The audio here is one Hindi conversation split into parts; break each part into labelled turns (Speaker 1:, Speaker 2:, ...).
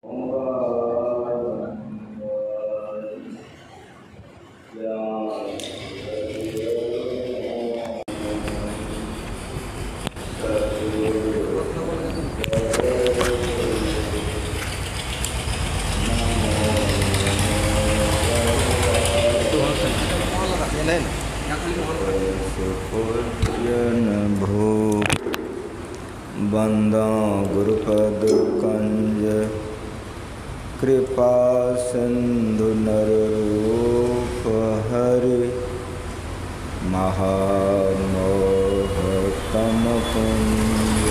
Speaker 1: भो बंदा गुरुपद कंज कृपा सिंधु नररूप हरि महामोह तम पुंज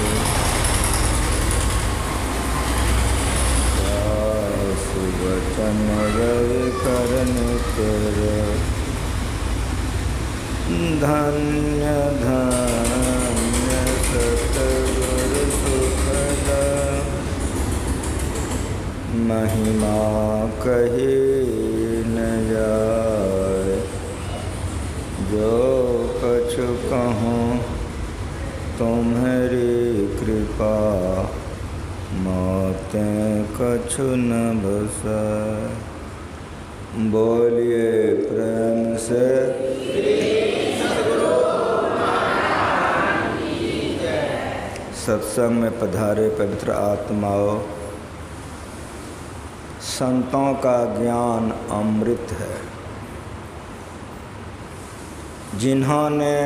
Speaker 1: सुवचन रवि करन कर धन्य धन्य सतगुरु सुखद महिमा कही न जाए। जो कछु कहूँ तुम्हारी कृपा मोते कछु न बसाए। बोलिए प्रेम से सत्संग में पधारे पवित्र आत्माओं। संतों का ज्ञान अमृत है। जिन्होंने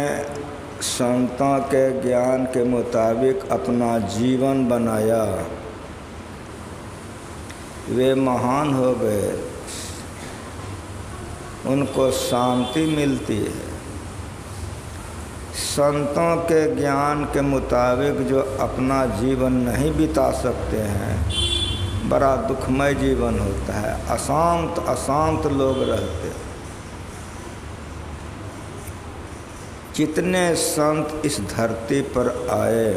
Speaker 1: संतों के ज्ञान के मुताबिक अपना जीवन बनाया वे महान हो गए, उनको शांति मिलती है। संतों के ज्ञान के मुताबिक जो अपना जीवन नहीं बिता सकते हैं, बड़ा दुखमय जीवन होता है। अशांत अशांत लोग रहते। जितने संत इस धरती पर आए,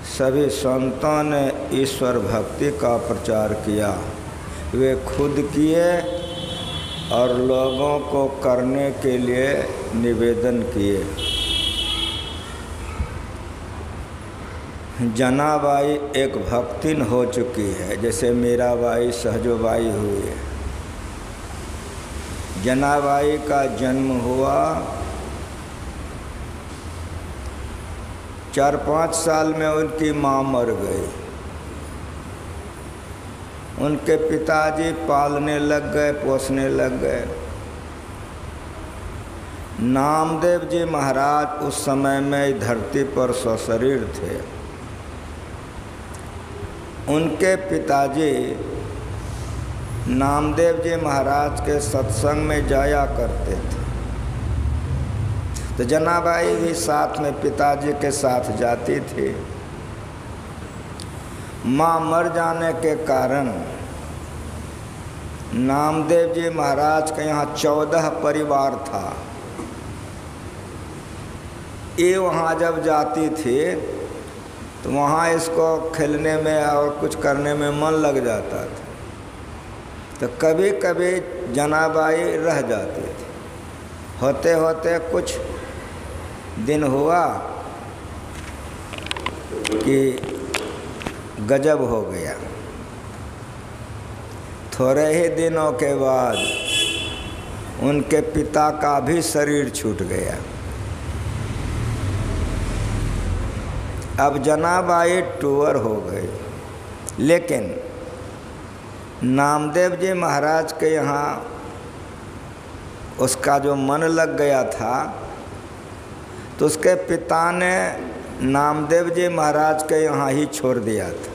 Speaker 1: सभी संतों ने ईश्वर भक्ति का प्रचार किया। वे खुद किए और लोगों को करने के लिए निवेदन किए। जनाबाई एक भक्तिन हो चुकी है, जैसे मीराबाई सहजोबाई हुई है। जनाबाई का जन्म हुआ 4-5 साल में उनकी माँ मर गई। उनके पिताजी पालने लग गए, पोसने लग गए। नामदेव जी महाराज उस समय में धरती पर सशरीर थे। उनके पिताजी नामदेव जी महाराज के सत्संग में जाया करते थे, तो जनाबाई भी साथ में पिताजी के साथ जाती थी। माँ मर जाने के कारण नामदेव जी महाराज के यहाँ 14 परिवार था। ये वहाँ जब जाती थी तो वहाँ इसको खेलने में और कुछ करने में मन लग जाता था, तो कभी कभी जनाबाई रह जाती थी। होते होते कुछ दिन हुआ कि गजब हो गया। थोड़े ही दिनों के बाद उनके पिता का भी शरीर छूट गया। अब जनाबाई टूअर हो गई, लेकिन नामदेव जी महाराज के यहाँ उसका जो मन लग गया था, तो उसके पिता ने नामदेव जी महाराज के यहाँ ही छोड़ दिया था।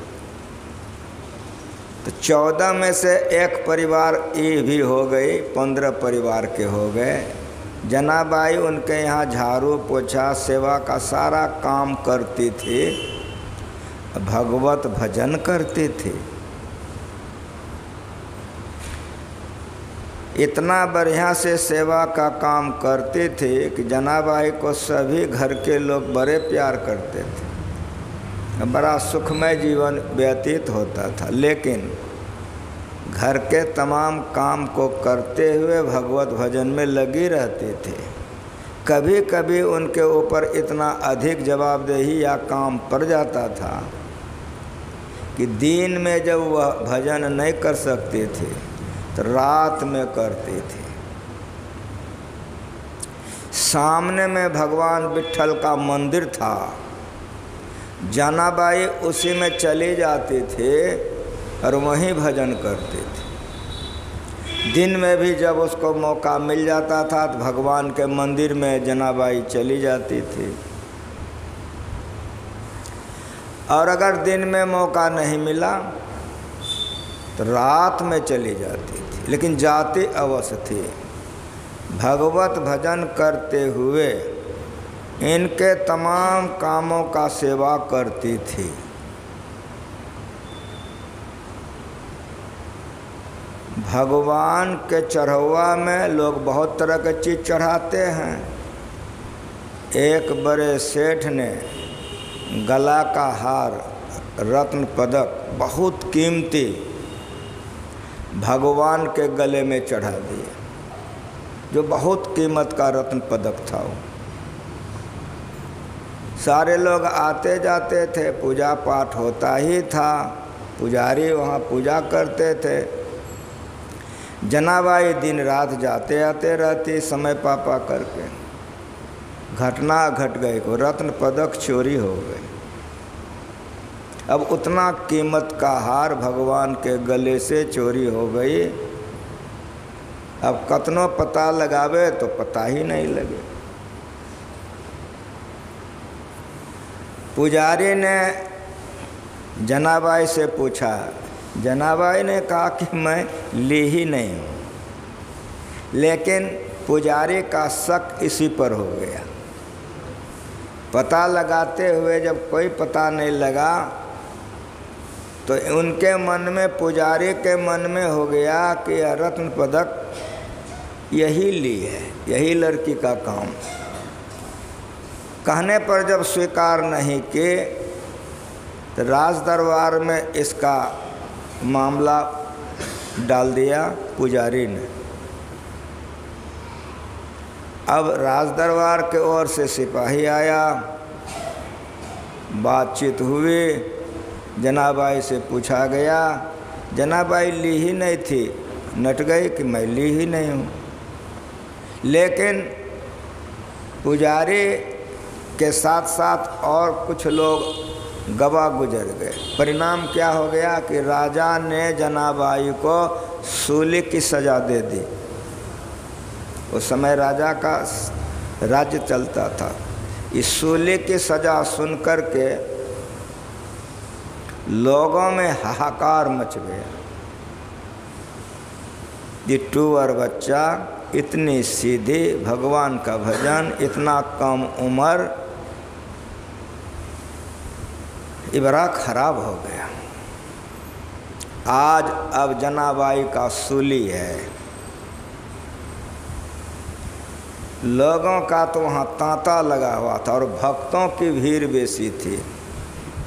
Speaker 1: तो 14 में से एक परिवार ये भी हो गई, 15 परिवार के हो गए। जनाबाई उनके यहाँ झाड़ू पोछा सेवा का सारा काम करती थी, भगवत भजन करती थी। इतना बढ़िया से सेवा का काम करती थी कि जनाबाई को सभी घर के लोग बड़े प्यार करते थे। बड़ा सुखमय जीवन व्यतीत होता था, लेकिन घर के तमाम काम को करते हुए भगवत भजन में लगी रहती थी। कभी कभी उनके ऊपर इतना अधिक जवाबदेही या काम पड़ जाता था कि दिन में जब वह भजन नहीं कर सकते थे तो रात में करते थे। सामने में भगवान विट्ठल का मंदिर था, जनाबाई उसी में चले जाते थे और वहीं भजन करते थे। दिन में भी जब उसको मौका मिल जाता था तो भगवान के मंदिर में जनाबाई चली जाती थी, और अगर दिन में मौका नहीं मिला तो रात में चली जाती थी, लेकिन जाते अवश्य थे। भगवत भजन करते हुए इनके तमाम कामों का सेवा करती थी। भगवान के चढ़ौआ में लोग बहुत तरह के चीज़ चढ़ाते हैं। एक बड़े सेठ ने गला का हार, रत्न पदक बहुत कीमती भगवान के गले में चढ़ा दिए, जो बहुत कीमत का रत्न पदक था। वो सारे लोग आते जाते थे, पूजा पाठ होता ही था, पुजारी वहाँ पूजा करते थे। जनाबाई दिन रात जाते आते रहती, समय पापा करके। घटना घट गई, को रत्न पदक चोरी हो गई। अब उतना कीमत का हार भगवान के गले से चोरी हो गई। अब कतनो पता लगावे तो पता ही नहीं लगे। पुजारी ने जनाबाई से पूछा, जनाबाई ने कहा कि मैं ली ही नहीं हूँ, लेकिन पुजारी का शक इसी पर हो गया। पता लगाते हुए जब कोई पता नहीं लगा तो उनके मन में, पुजारी के मन में हो गया कि रत्न पदक यही ली है, यही लड़की का काम। कहने पर जब स्वीकार नहीं किए तो राज दरबार में इसका मामला डाल दिया पुजारी ने। अब राज दरबार के ओर से सिपाही आया, बातचीत हुई, जनाबाई से पूछा गया। जनाबाई ली ही नहीं थी, नट गई कि मैं ली ही नहीं हूँ। लेकिन पुजारी के साथ साथ और कुछ लोग गवाह गुजर गए। परिणाम क्या हो गया कि राजा ने जनाबाई को सूली की सज़ा दे दी। उस समय राजा का राज्य चलता था। इस सूली की सज़ा सुनकर के लोगों में हाहाकार मच गया। ये टूअर बच्चा, इतनी सीधी, भगवान का भजन, इतना कम उम्र, ये बड़ा खराब हो गया। आज अब जनाबाई का सूली है। लोगों का तो वहाँ तांता लगा हुआ था और भक्तों की भीड़ बेसी थी,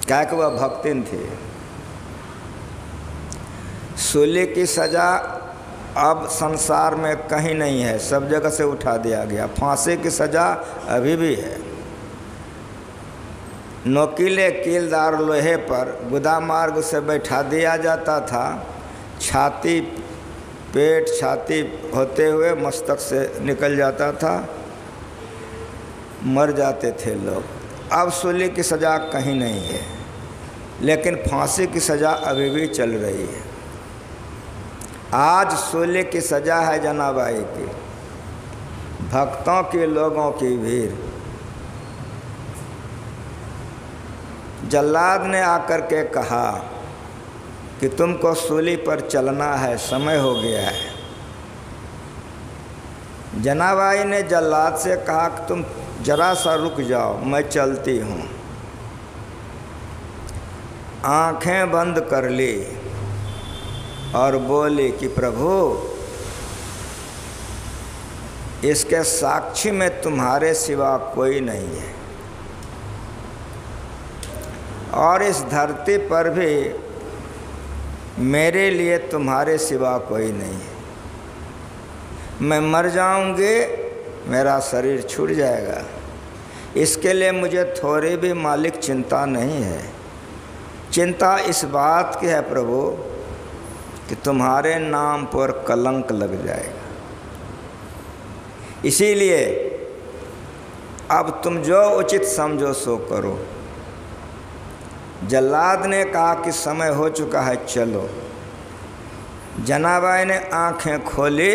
Speaker 1: क्या कि वह भक्तिन थी। सूली की सज़ा अब संसार में कहीं नहीं है, सब जगह से उठा दिया गया। फांसी की सज़ा अभी भी है। नोकीले कीलदार लोहे पर गुदा मार्ग से बैठा दिया जाता था। छाती, पेट छाती होते हुए मस्तक से निकल जाता था, मर जाते थे लोग। अब सूली की सज़ा कहीं नहीं है, लेकिन फांसी की सज़ा अभी भी चल रही है। आज सूली की सज़ा है जनाबाई की। भक्तों की, लोगों की भीड़। जल्लाद ने आकर के कहा कि तुमको सूली पर चलना है, समय हो गया है। जनाबाई ने जल्लाद से कहा कि तुम जरा सा रुक जाओ, मैं चलती हूँ। आंखें बंद कर ली और बोली कि प्रभु, इसके साक्षी में तुम्हारे सिवा कोई नहीं है, और इस धरती पर भी मेरे लिए तुम्हारे सिवा कोई नहीं है। मैं मर जाऊंगी, मेरा शरीर छूट जाएगा, इसके लिए मुझे थोड़ी भी मालिक चिंता नहीं है। चिंता इस बात की है प्रभु कि तुम्हारे नाम पर कलंक लग जाएगा। इसीलिए अब तुम जो उचित समझो सो करो। जल्लाद ने कहा कि समय हो चुका है, चलो। जनाबाई ने आंखें खोली,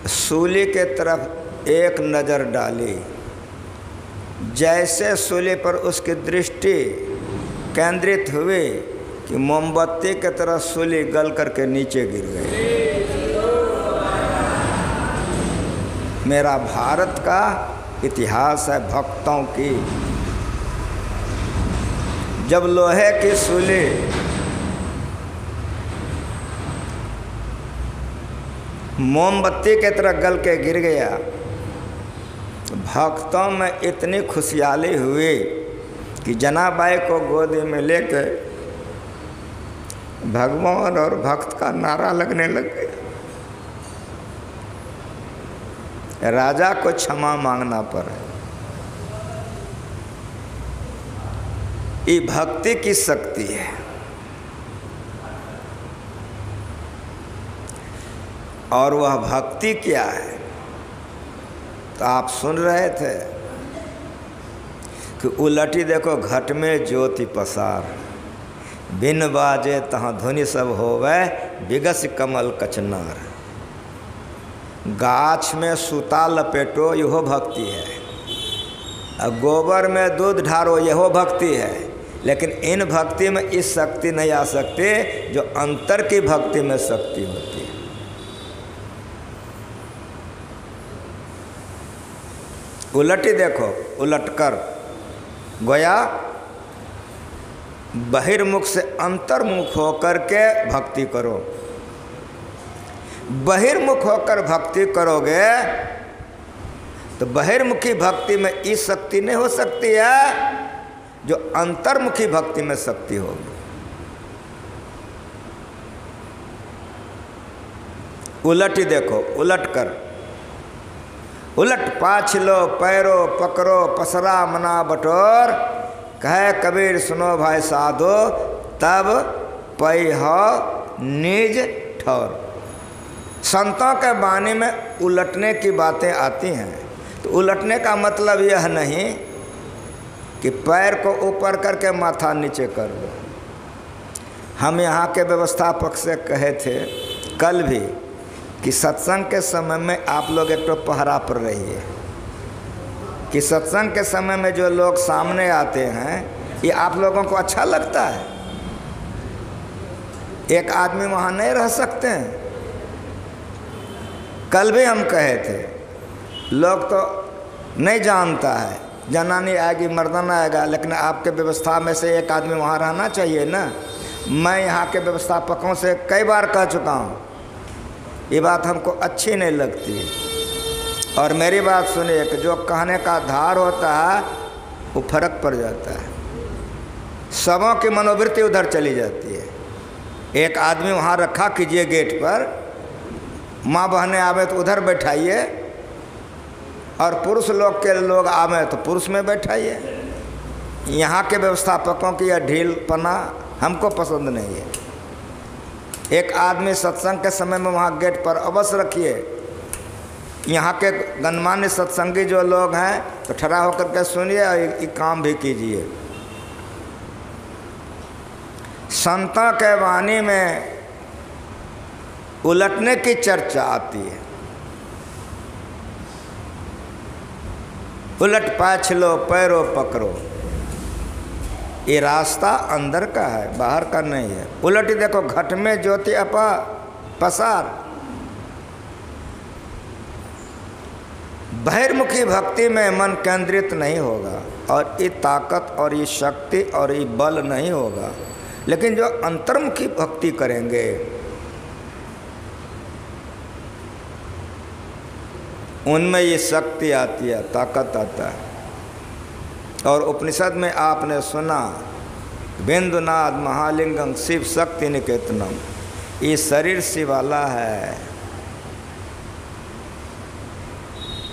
Speaker 1: सूली के तरफ एक नज़र डाली। जैसे सूली पर उसकी दृष्टि केंद्रित हुई कि मोमबत्ती की तरह सूली गल करके नीचे गिर गई। मेरा भारत का इतिहास है भक्तों की। जब लोहे की सूली मोमबत्ती के तरह गल के गिर गया, भक्तों में इतनी खुशहाली हुई कि जनाबाई को गोदी में लेकर भगवान और भक्त का नारा लगने लग गया। राजा को क्षमा मांगना पड़ा। ये भक्ति की शक्ति है। और वह भक्ति क्या है? तो आप सुन रहे थे कि उलटी देखो घट में ज्योति पसार, बिन बाजे तहाँ धुनि सब होवे, बिगस कमल कचनार। गाछ में सूता लपेटो, यहो भक्ति है। गोबर में दूध ढारो, यहो भक्ति है। लेकिन इन भक्ति में इस शक्ति नहीं आ सकती जो अंतर की भक्ति में शक्ति होती है। उलटी देखो, उलटकर गोया बहिर्मुख से अंतर्मुख होकर के भक्ति करो। बहिर्मुख होकर भक्ति करोगे तो बहिर्मुखी भक्ति में इस शक्ति नहीं हो सकती है जो अंतर्मुखी भक्ति में शक्ति होगी। उलटी देखो, उलटकर उलट पाछलो पैरो पकड़ो, पसरा मना बटोर। कहे कबीर सुनो भाई साधो, तब पै हो निज ठौर। संतों के वाणी में उलटने की बातें आती हैं। तो उलटने का मतलब यह नहीं कि पैर को ऊपर करके माथा नीचे कर दो। हम यहाँ के व्यवस्थापक से कहे थे कल भी कि सत्संग के समय में आप लोग एक तो पहरा पर रहिए कि सत्संग के समय में जो लोग सामने आते हैं ये आप लोगों को अच्छा लगता है। एक आदमी वहाँ नहीं रह सकते हैं। कल भी हम कहे थे लोग तो नहीं जानता है, जनानी आएगी मर्दाना आएगा, लेकिन आपके व्यवस्था में से एक आदमी वहाँ रहना चाहिए ना। मैं यहाँ के व्यवस्थापकों से कई बार कह चुका हूँ, ये बात हमको अच्छी नहीं लगती। और मेरी बात सुनिए कि जो कहने का धार होता है वो फर्क पड़ जाता है, सबों की मनोवृत्ति उधर चली जाती है। एक आदमी वहाँ रखा कीजिए गेट पर, माँ बहनें आवे तो उधर बैठाइए, और पुरुष लोग के लोग आवे तो पुरुष में बैठाइए। यहाँ के व्यवस्थापकों की यह ढीलपना हमको पसंद नहीं है। एक आदमी सत्संग के समय में वहाँ गेट पर अवश्य रखिए। यहाँ के गणमान्य सत्संगी जो लोग हैं तो ठहरा होकर के सुनिए और ये काम भी कीजिए। संतों के वाणी में उलटने की चर्चा आती है। उलट पाछलो पैरो पकड़ो, ये रास्ता अंदर का है, बाहर का नहीं है। उलटी देखो घट में ज्योति अपा पसार। बहिर्मुखी भक्ति में मन केंद्रित नहीं होगा और ये ताकत और ये शक्ति और ये बल नहीं होगा। लेकिन जो अंतर्मुखी भक्ति करेंगे उनमें ये शक्ति आती है, ताकत आता है। और उपनिषद में आपने सुना बिंदुनाद महालिंगम शिव शक्ति निकेतनम, ये शरीर शिवाला है,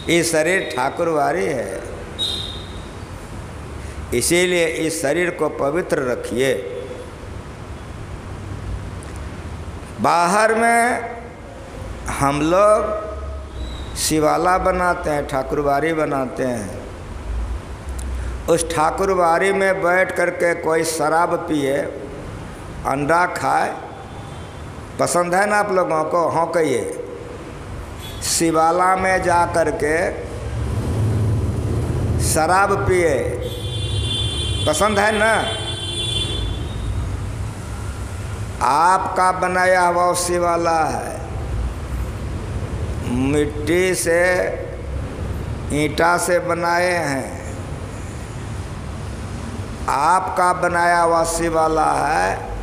Speaker 1: ये शरीर ठाकुरवारी है, इसीलिए इस शरीर को पवित्र रखिए। बाहर में हम लोग शिवाला बनाते हैं, ठाकुरबाड़ी बनाते हैं। उस ठाकुरबाड़ी में बैठ करके कोई शराब पिए, अंडा खाए, पसंद है ना आप लोगों को? हाँ कहिए। शिवाला में जा कर के शराब पिए, पसंद है ना? आपका बनाया हुआ शिवाला है, मिट्टी से, ईंटा से बनाए हैं। आपका बनाया हुआ शिवाला है,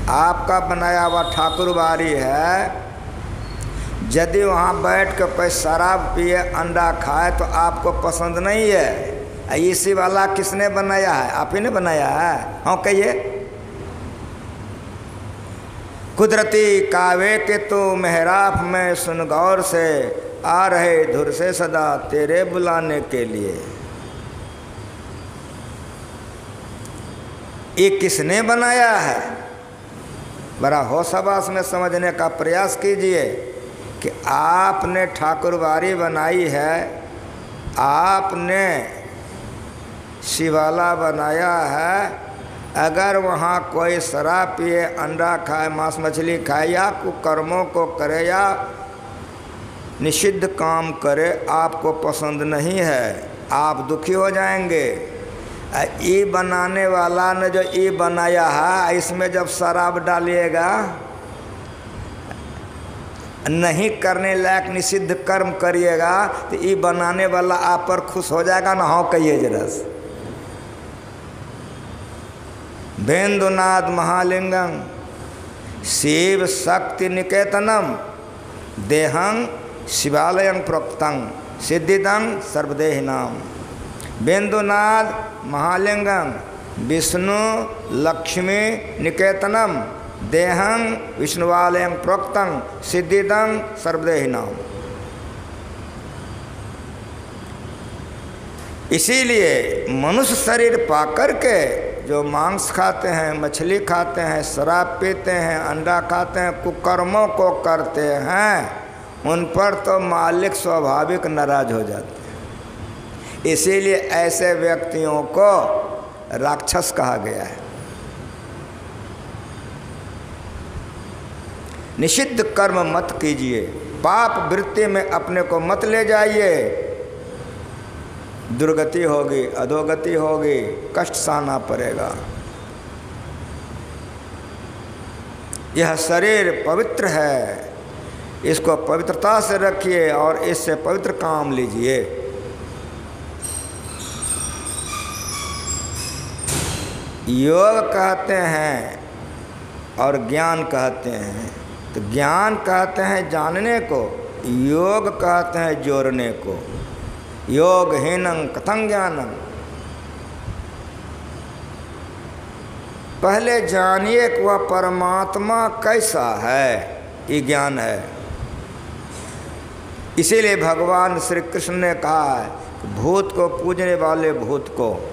Speaker 1: आपका बनाया हुआ ठाकुरबाड़ी है। यदि वहाँ बैठ कर कोई शराब पिए, अंडा खाए तो आपको पसंद नहीं है। ये शिवाला किसने बनाया है? आप ही ने बनाया है। हाँ कहिए। कुदरती कावे के तो मेहराब में सुन गौर से, आ रहे धुर से सदा तेरे बुलाने के लिए। ये किसने बनाया है? बड़ा होश-हवास में समझने का प्रयास कीजिए कि आपने ठाकुरबाड़ी बनाई है, आपने शिवाला बनाया है। अगर वहाँ कोई शराब पिए, अंडा खाए, मांस मछली खाए या कुकर्मों को करे या निषिद्ध काम करे, आपको पसंद नहीं है, आप दुखी हो जाएंगे। ये बनाने वाला ने जो ये बनाया है, इसमें जब शराब डालिएगा, नहीं करने लायक निषिद्ध कर्म करिएगा, तो ये बनाने वाला आप पर खुश हो जाएगा ना? हाँ कहिए जरा। बेंदुनाद महालिंगम शिव शक्ति निकेतनम देहं शिवालयं प्रोक्तं सिद्धिदं सर्वदेहिनाम। बेंदुनाद महालिंगम विष्णु लक्ष्मी निकेतनम देहं विष्णुवालयं प्रोक्तं सिद्धिदं सर्वदेहिनाम। इसीलिए मनुष्य शरीर पाकर के जो मांस खाते हैं, मछली खाते हैं, शराब पीते हैं, अंडा खाते हैं, कुकर्मों को करते हैं, उन पर तो मालिक स्वाभाविक नाराज हो जाते हैं। इसीलिए ऐसे व्यक्तियों को राक्षस कहा गया है। निषिद्ध कर्म मत कीजिए, पाप वृत्ति में अपने को मत ले जाइए, दुर्गति होगी, अधोगति होगी, कष्ट सहना पड़ेगा। यह शरीर पवित्र है, इसको पवित्रता से रखिए और इससे पवित्र काम लीजिए। योग कहते हैं और ज्ञान कहते हैं। तो ज्ञान कहते हैं जानने को, योग कहते हैं जोड़ने को। योगहीनं कथं ज्ञानं। पहले जानिए कि वह परमात्मा कैसा है, ये ज्ञान है। इसीलिए भगवान श्री कृष्ण ने कहा है कि भूत को पूजने वाले भूत को,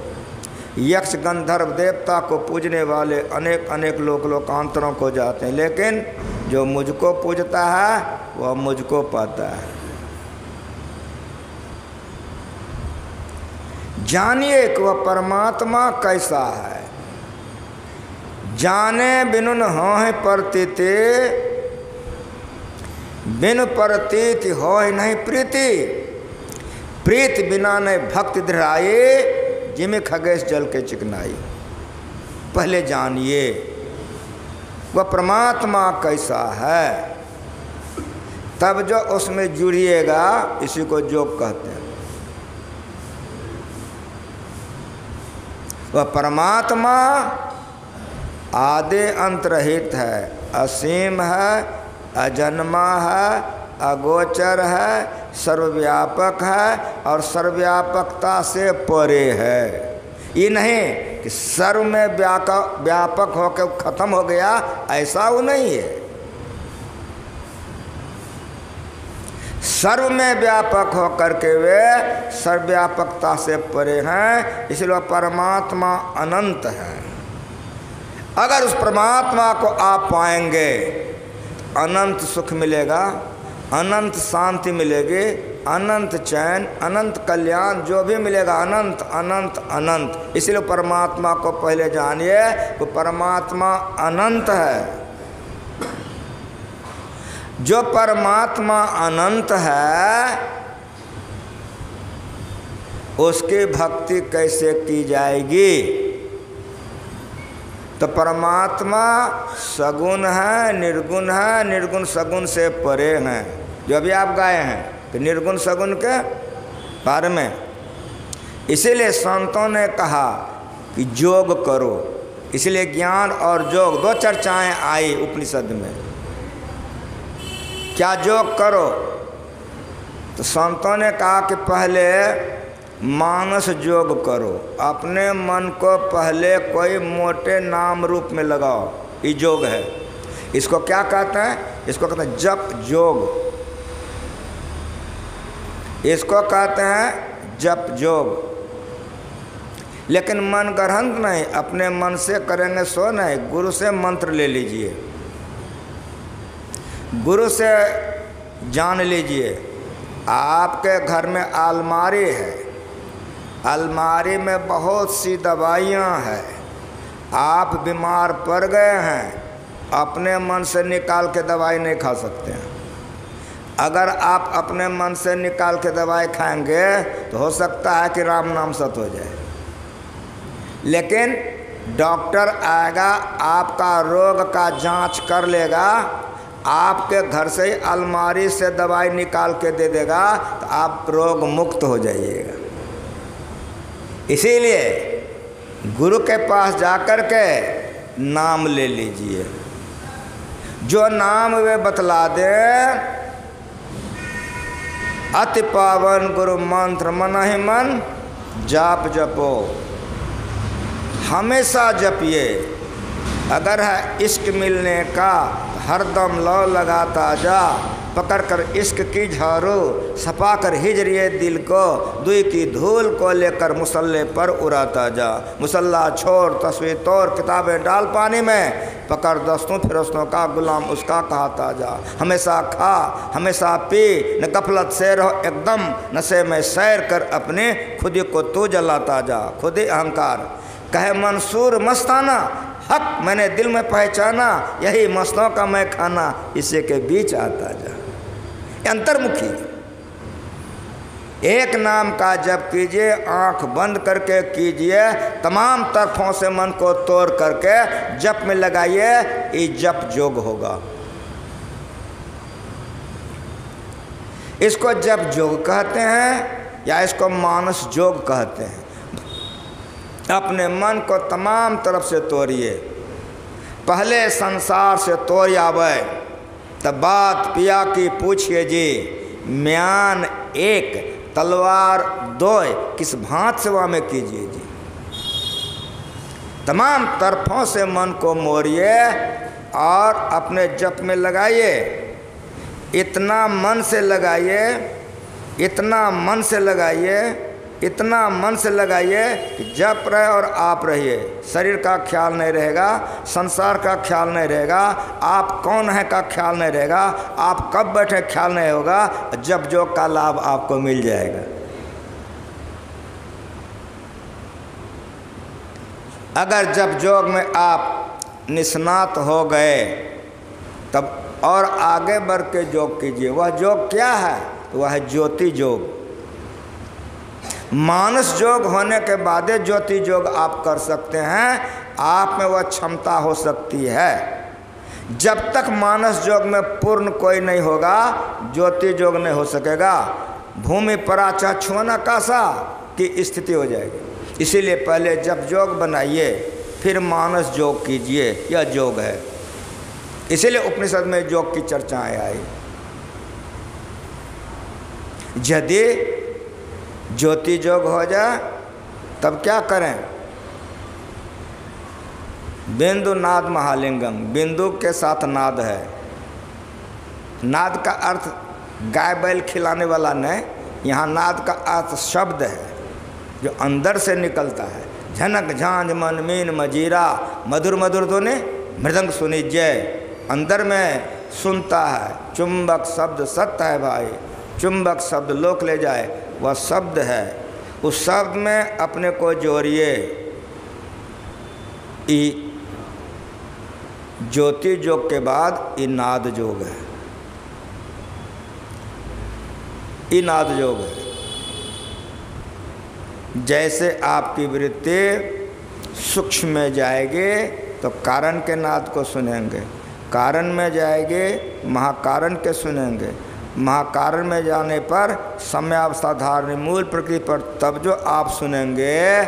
Speaker 1: यक्ष गंधर्व देवता को पूजने वाले अनेक अनेक लोग लोकांतरों को जाते हैं, लेकिन जो मुझको पूजता है वह मुझको पाता है। जानिए कि वह परमात्मा कैसा है। जाने बिनुन होय प्रतीति, बिन प्रतीति होय नहीं प्रीति। प्रीति बिना नहीं भक्ति दृढ़ाई, जिमे खगेश जल के चिकनाई। पहले जानिए वह परमात्मा कैसा है, तब जो उसमें जुड़िएगा, इसी को योग कहते हैं। वह परमात्मा आदि अंत रहित है, असीम है, अजन्मा है, अगोचर है, सर्वव्यापक है और सर्वव्यापकता से परे है। ये नहीं कि सर्व में व्यापक होकर खत्म हो गया, ऐसा वो नहीं है। सर्व में व्यापक होकर के वे सर्वव्यापकता से परे हैं, इसलिए परमात्मा अनंत है। अगर उस परमात्मा को आप पाएंगे, अनंत सुख मिलेगा, अनंत शांति मिलेगी, अनंत चैन, अनंत कल्याण, जो भी मिलेगा अनंत अनंत अनंत। इसलिए परमात्मा को पहले जानिए कि परमात्मा अनंत है। जो परमात्मा अनंत है उसकी भक्ति कैसे की जाएगी? तो परमात्मा सगुण है, निर्गुण है, निर्गुण सगुण से परे हैं। जो अभी आप गाए हैं कि निर्गुण सगुण के बारे में, इसीलिए संतों ने कहा कि योग करो। इसलिए ज्ञान और योग दो चर्चाएं आई उपनिषद में। क्या योग करो? तो संतों ने कहा कि पहले मानस योग करो, अपने मन को पहले कोई मोटे नाम रूप में लगाओ, ये योग है। इसको क्या कहते हैं? इसको कहते हैं जप योग, इसको कहते हैं जप योग। लेकिन मन ग्रहण नहीं, अपने मन से करेंगे सो नहीं, गुरु से मंत्र ले लीजिए, गुरु से जान लीजिए। आपके घर में अलमारी है, अलमारी में बहुत सी दवाइयाँ हैं, आप बीमार पड़ गए हैं, अपने मन से निकाल के दवाई नहीं खा सकते हैं। अगर आप अपने मन से निकाल के दवाई खाएंगे तो हो सकता है कि राम नाम सत हो जाए। लेकिन डॉक्टर आएगा, आपका रोग का जांच कर लेगा, आपके घर से ही अलमारी से दवाई निकाल के दे देगा, तो आप रोग मुक्त हो जाइएगा। इसीलिए गुरु के पास जाकर के नाम ले लीजिए, जो नाम वे बतला दे। अति पावन गुरु मंत्र मन ही मन जाप जपो, हमेशा जपिए। अगर है इश्क मिलने का हरदम लौ लगाता जा, पकड़ कर इश्क की झाड़ू, सपा कर हिजरिए दिल को, दुई की धूल को लेकर मुसल्ले पर उड़ाता जा। मुसल्ला छोड़ तस्वीर तोड़, किताबें डाल पानी में, पकड़ दस्तों फिरस्तों का गुलाम उसका कहता जा। हमेशा खा हमेशा पी, न गफलत से रहो एकदम, नशे में सैर कर अपने खुद को तू जलाता जा। खुद ही अहंकार कहे मंसूर मस्ताना, हक मैंने दिल में पहचाना, यही मस्तों का मैं खाना, इसी के बीच आता जा। अंतर्मुखी एक नाम का जप कीजिए, आंख बंद करके कीजिए, तमाम तरफों से मन को तोड़ करके जप में लगाइए, ये जप योग होगा। इसको जप योग कहते हैं या इसको मानस योग कहते हैं। अपने मन को तमाम तरफ से तोड़िए, पहले संसार से तोड़ आवे, तब बात पिया की पूछिए जी, म्यान एक तलवार दो, किस भांत सेवा में कीजिए जी। तमाम तरफों से मन को मोड़िए और अपने जप में लगाइए। इतना मन से लगाइए, इतना मन से लगाइए, इतना मन से लगाइए कि जप रहे और आप रहिए। शरीर का ख्याल नहीं रहेगा, संसार का ख्याल नहीं रहेगा, आप कौन है का ख्याल नहीं रहेगा, आप कब बैठे ख्याल नहीं होगा। जप योग का लाभ आपको मिल जाएगा। अगर जप योग में आप निष्णात हो गए तब और आगे बढ़ के योग कीजिए। वह योग क्या है? वह है ज्योति योग। मानस योग होने के बाद ज्योति योग आप कर सकते हैं, आप में वह क्षमता हो सकती है। जब तक मानस योग में पूर्ण कोई नहीं होगा, ज्योति योग नहीं हो सकेगा। भूमि पराचा छुअन आकाशा की स्थिति हो जाएगी। इसीलिए पहले जब योग बनाइए, फिर मानस योग कीजिए, यह योग है। इसीलिए उपनिषद में योग की चर्चाएं आई। यदि ज्योति योग हो जाए तब क्या करें? बिंदु नाद महालिंगम, बिंदु के साथ नाद है। नाद का अर्थ गाय बैल खिलाने वाला नहीं, यहाँ नाद का अर्थ शब्द है जो अंदर से निकलता है। झनक झांझ मन मीन मजीरा, मधुर मधुर दोने मृदंग सुनी जय। अंदर में सुनता है। चुंबक शब्द सत्य है भाई, चुंबक शब्द लोक ले जाए, वह शब्द है। उस शब्द में अपने को जोड़िए। ई ज्योति योग के बाद ई नाद योग है, ई नाद योग है। जैसे आपकी वृत्ति सूक्ष्म में जाएगी तो कारण के नाद को सुनेंगे, कारण में जाएंगे महाकारण के सुनेंगे, महाकारण में जाने पर समयावस्था धारणी मूल प्रकृति पर तब जो आप सुनेंगे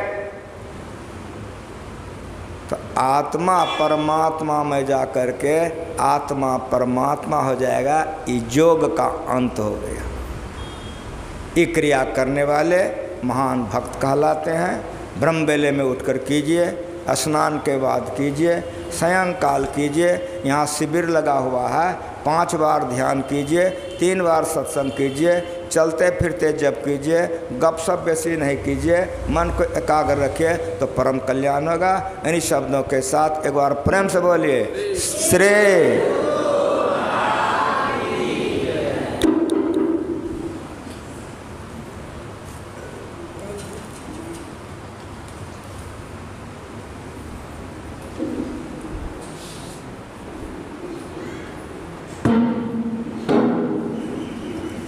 Speaker 1: तो आत्मा परमात्मा में जा कर के आत्मा परमात्मा हो जाएगा। ये योग का अंत हो गया। ये क्रिया करने वाले महान भक्त कहलाते हैं। ब्रह्म वेले में उठकर कीजिए, स्नान के बाद कीजिए, सायंकाल कीजिए। यहाँ शिविर लगा हुआ है, 5 बार ध्यान कीजिए, 3 बार सत्संग कीजिए, चलते फिरते जप कीजिए, गपशप बेसी नहीं कीजिए, मन को एकाग्र रखिए तो परम कल्याण होगा। इन्हीं शब्दों के साथ एक बार प्रेम से बोलिए श्री।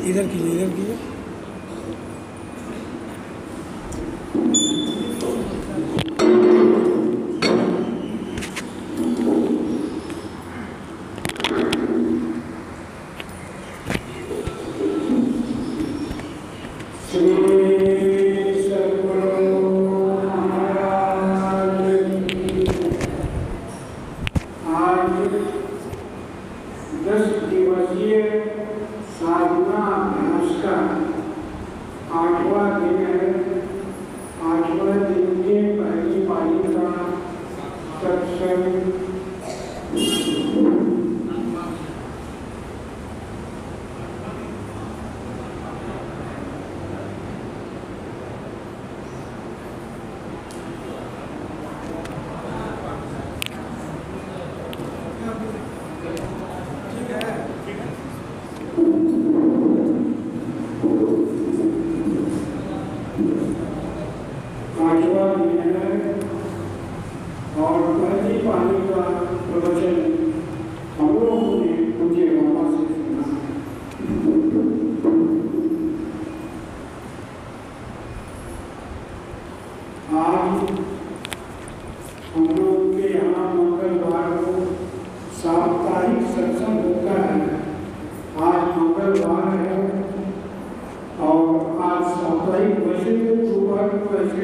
Speaker 2: इधर कीजिए, इधर कीजिए।
Speaker 3: और आज साप्ताहिक वैसे तो 2 बार वैसे